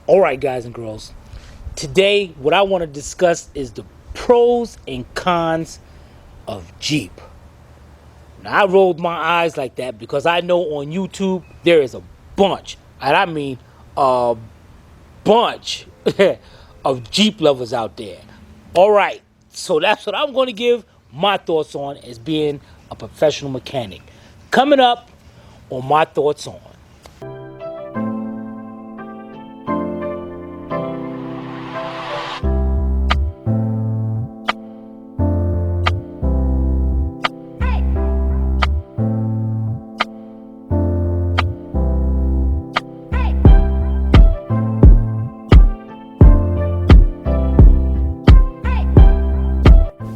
All right, guys and girls. Today, what I want to discuss is the pros and cons of Jeep. Now, I rolled my eyes like that because I know on YouTube there is a bunch, and I mean a bunch of Jeep lovers out there. All right, so that's what I'm going to give my thoughts on as being a professional mechanic. Coming up on my thoughts on.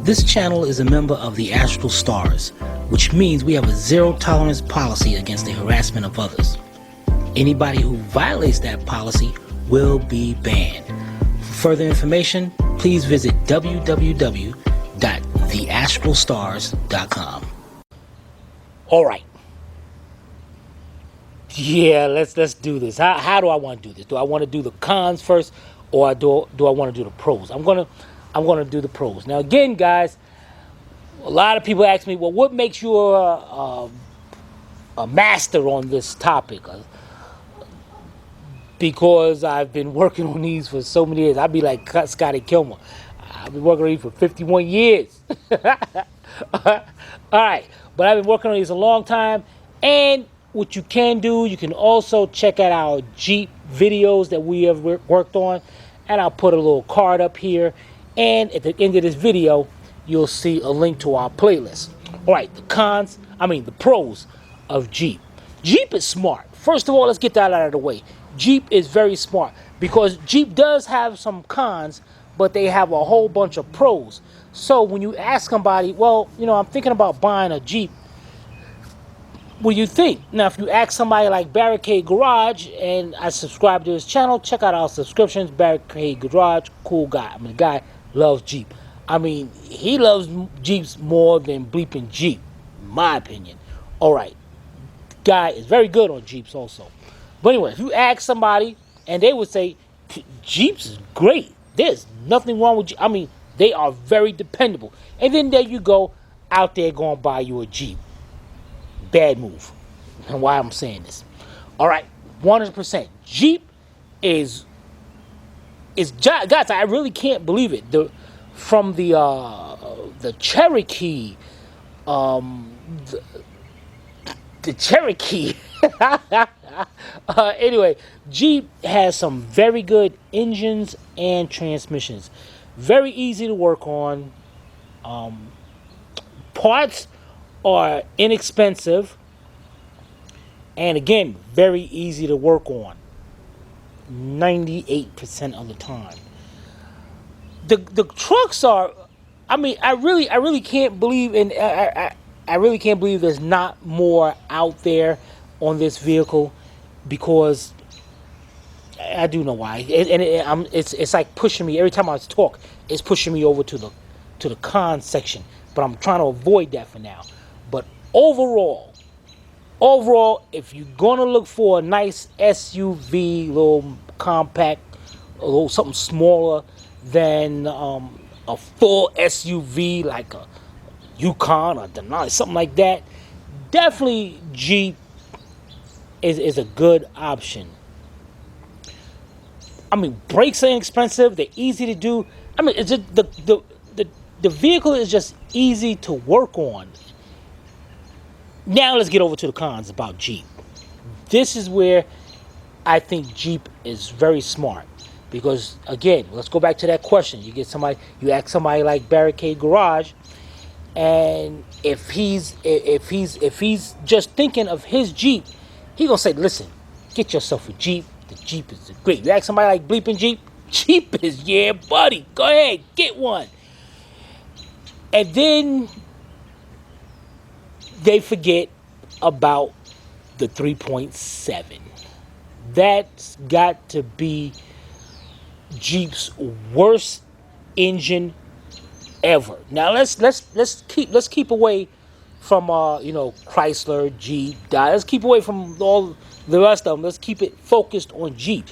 This channel is a member of the Astral Stars, which means we have a zero-tolerance policy against the harassment of others. Anybody who violates that policy will be banned. For further information, please visit www.theastralstars.com. All right. Yeah, let's do this. How do I want to do this? Do I want to do the cons first, or do I want to do the pros? I'm gonna do the pros. Now, again, guys, a lot of people ask me, well, what makes you a master on this topic? Because I've been working on these for so many years. I'd be like Scotty Kilmer. I've been working on these for 51 years. All right, but I've been working on these a long time. And what you can do, you can also check out our Jeep videos that we have worked on. And I'll put a little card up here. And at the end of this video, you'll see a link to our playlist. All right, the pros of Jeep. Jeep is smart. First of all, let's get that out of the way. Jeep is very smart because Jeep does have some cons, but they have a whole bunch of pros. So when you ask somebody, well, I'm thinking about buying a Jeep, what do you think? Now, if you ask somebody like Barricade Garage, and I subscribe to his channel, check out our subscriptions. Barricade Garage, cool guy. The guy loves Jeep. He loves Jeeps more than bleeping Jeep, in my opinion. All right. Guy is very good on Jeeps also. But anyway, if you ask somebody, and they would say, Jeeps is great. There's nothing wrong with Jeep. They are very dependable. And then there you go, out there going to buy you a Jeep. Bad move. And why I'm saying this. All right, 100%. Jeep is guys, I really can't believe it. From the Cherokee, the Cherokee. Anyway, Jeep has some very good engines and transmissions. Very easy to work on. Parts are inexpensive. And again, very easy to work on. 98% of the time. The trucks are, I really can't believe I really can't believe there's not more out there on this vehicle, because I do know why. It's like pushing me every time I talk. It's pushing me over to the con section, but I'm trying to avoid that for now. But overall, if you're gonna look for a nice SUV, little compact, a little something smaller than a full SUV like a Yukon or Denali, something like that, definitely Jeep is a good option. Brakes are inexpensive. They're easy to do. It's just the vehicle is just easy to work on. Now let's get over to the cons about Jeep. This is where I think Jeep is very smart. Because again, let's go back to that question. You ask somebody like Barricade Garage, and if he's just thinking of his Jeep, he gonna say, listen, get yourself a Jeep. The Jeep is great. You ask somebody like bleeping Jeep, Jeep is, yeah, buddy, go ahead, get one. And then they forget about the 3.7. That's got to be Jeep's worst engine ever. Now let's keep away from Chrysler, Jeep, Let's keep away from all the rest of them. Let's keep it focused on Jeep.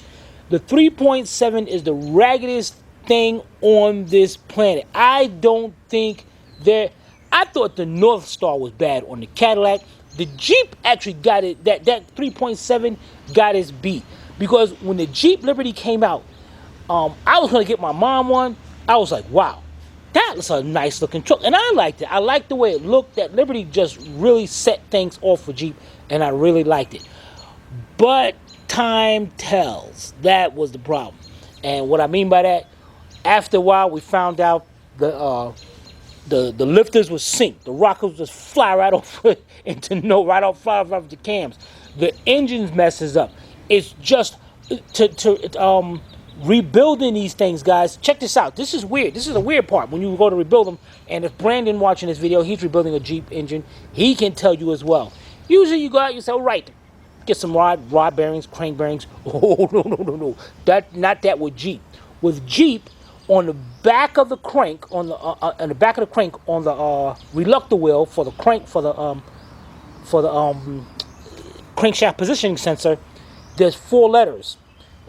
The 3.7 is the raggedest thing on this planet. I don't think there. I thought the North Star was bad on the Cadillac. The Jeep actually got it. That 3.7 got its beat, because when the Jeep Liberty came out, I was gonna get my mom one. I was like, wow, that was a nice looking truck, and I liked it. I liked the way it looked. That Liberty just really set things off for Jeep, and I really liked it. But time tells. That was the problem. And what I mean by that, after a while, we found out the lifters would sink. The rockers would just fly right off fly off the cams. The engine messes up. It's just rebuilding these things, guys. Check this out. This is weird. This is a weird part when you go to rebuild them. And if Brandon watching this video, he's rebuilding a Jeep engine, he can tell you as well. Usually you go out, you say, all right, get some rod bearings, crank bearings. Oh, no. Not that with Jeep. With Jeep, on the back of the crank, on the reluctor wheel for the crank for the crankshaft positioning sensor, there's 4 letters,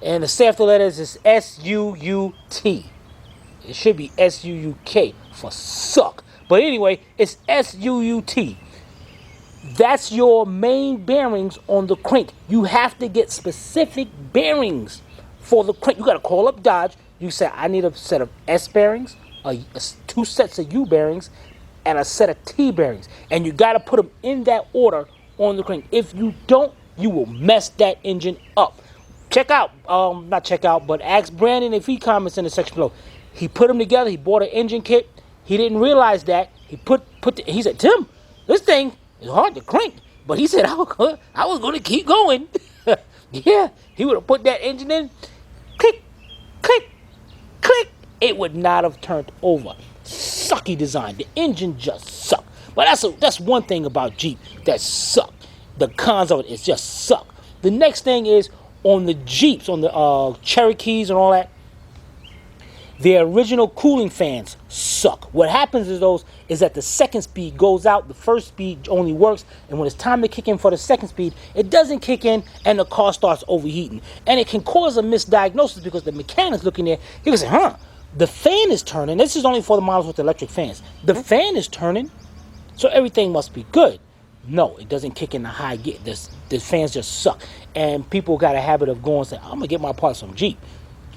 and the set of the letters is S-U-U-T. It should be S-U-U-K for suck, but anyway, it's S-U-U-T. That's your main bearings on the crank. You have to get specific bearings for the crank. You got to call up Dodge. You say, I need a set of S bearings, 2 sets of U bearings, and a set of T bearings. And you got to put them in that order on the crank. If you don't, you will mess that engine up. Not check out, but ask Brandon if he comments in the section below. He put them together. He bought an engine kit. He didn't realize that. He said, Tim, this thing is hard to crank. But he said, I was going to keep going. Yeah, he would have put that engine in. Click, click, click. It would not have turned over. Sucky design. The engine just sucked. But that's one thing about Jeep that sucked. The cons of it is just suck. The next thing is on the Jeeps, on the Cherokees and all that, the original cooling fans suck. What happens is that the second speed goes out, the first speed only works, and when it's time to kick in for the second speed, it doesn't kick in, and the car starts overheating. And it can cause a misdiagnosis because the mechanic's looking there, he can say, the fan is turning. This is only for the models with electric fans. The fan is turning, so everything must be good. No, it doesn't kick in the high gear. The fans just suck. And people got a habit of going and saying, I'm going to get my parts from Jeep.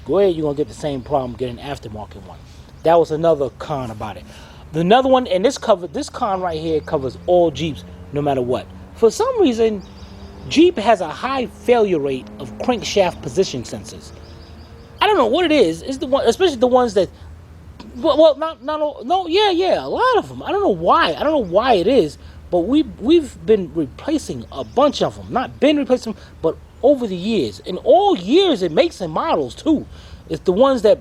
Go ahead, you're going to get the same problem, get an aftermarket one. That was another con about it. Another one, and this con right here covers all Jeeps, no matter what. For some reason, Jeep has a high failure rate of crankshaft position sensors. I don't know what it is. It's the one, especially the ones that, a lot of them. I don't know why. I don't know why it is, but we've been replacing a bunch of them. Not been replacing them, but over the years. In all years, it makes and models too. It's the ones that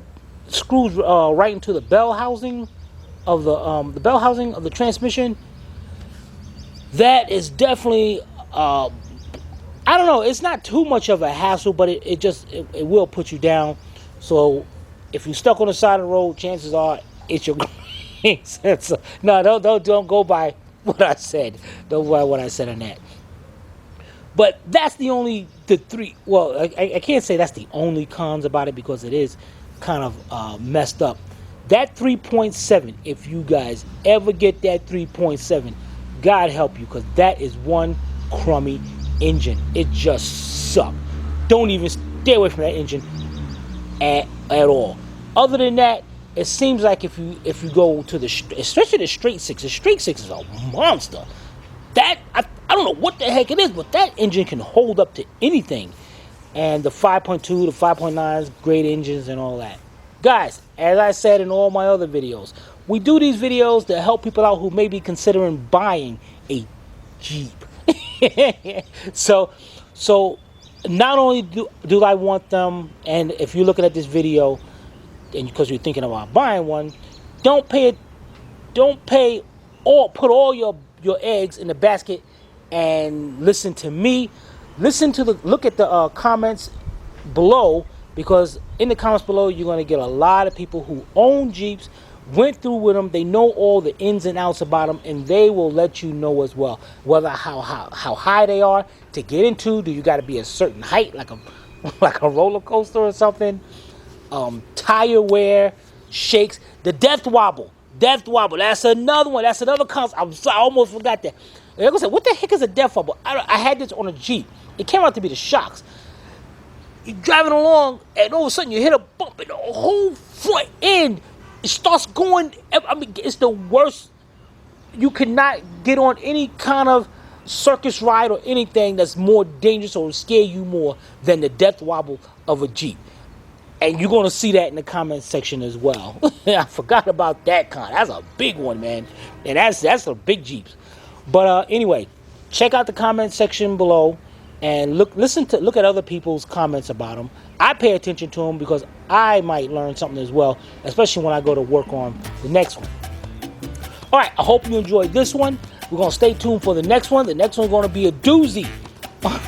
screws right into the bell housing of the transmission. That is definitely I don't know. It's not too much of a hassle, but it will put you down. So if you're stuck on the side of the road, chances are it's your crank sensor. No, don't go by what I said. Don't go by what I said on that. But that's the three. Well, I can't say that's the only cons about it because it is kind of messed up. That 3.7, if you guys ever get that 3.7, God help you, because that is one crummy engine. It just sucks. Don't even stay away from that engine at all. Other than that, it seems like if you go to especially the straight six is a monster. That I don't know what the heck it is, but that engine can hold up to anything. And the 5.2, the 5.9s, great engines and all that. Guys, as I said in all my other videos, we do these videos to help people out who may be considering buying a Jeep. So not only do I want them, and if you're looking at this video and because you're thinking about buying one, put all your eggs in the basket and listen to me. Look at the comments below, because in the comments below you're going to get a lot of people who own Jeeps, went through with them, they know all the ins and outs about them, and they will let you know as well whether how high they are to get into. Do you got to be a certain height, like like a roller coaster or something. Tire wear, shakes, the death wobble. Death wobble. That's another one. That's another concept. I almost forgot that. They're gonna say, what the heck is a death wobble? I had this on a Jeep. It came out to be the shocks. You're driving along, and all of a sudden you hit a bump, and the whole front end it starts going. I mean, it's the worst. You cannot get on any kind of circus ride or anything that's more dangerous or scare you more than the death wobble of a Jeep. And you're going to see that in the comment section as well. I forgot about that con. That's a big one, man. And that's a big Jeeps. But anyway, check out the comment section below and look at other people's comments about them. I pay attention to them because I might learn something as well, especially when I go to work on the next one. All right, I hope you enjoyed this one. We're going to stay tuned for the next one. The next one's going to be a doozy.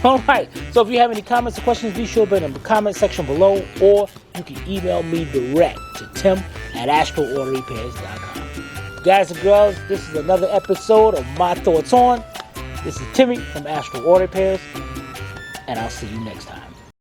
All right, so if you have any comments or questions, be sure to put them in the comment section below, or you can email me direct to tim@astralautorepairs.com. Guys and girls, this is another episode of My Thoughts On. This is Timmy from Astral Auto Repairs, and I'll see you next time.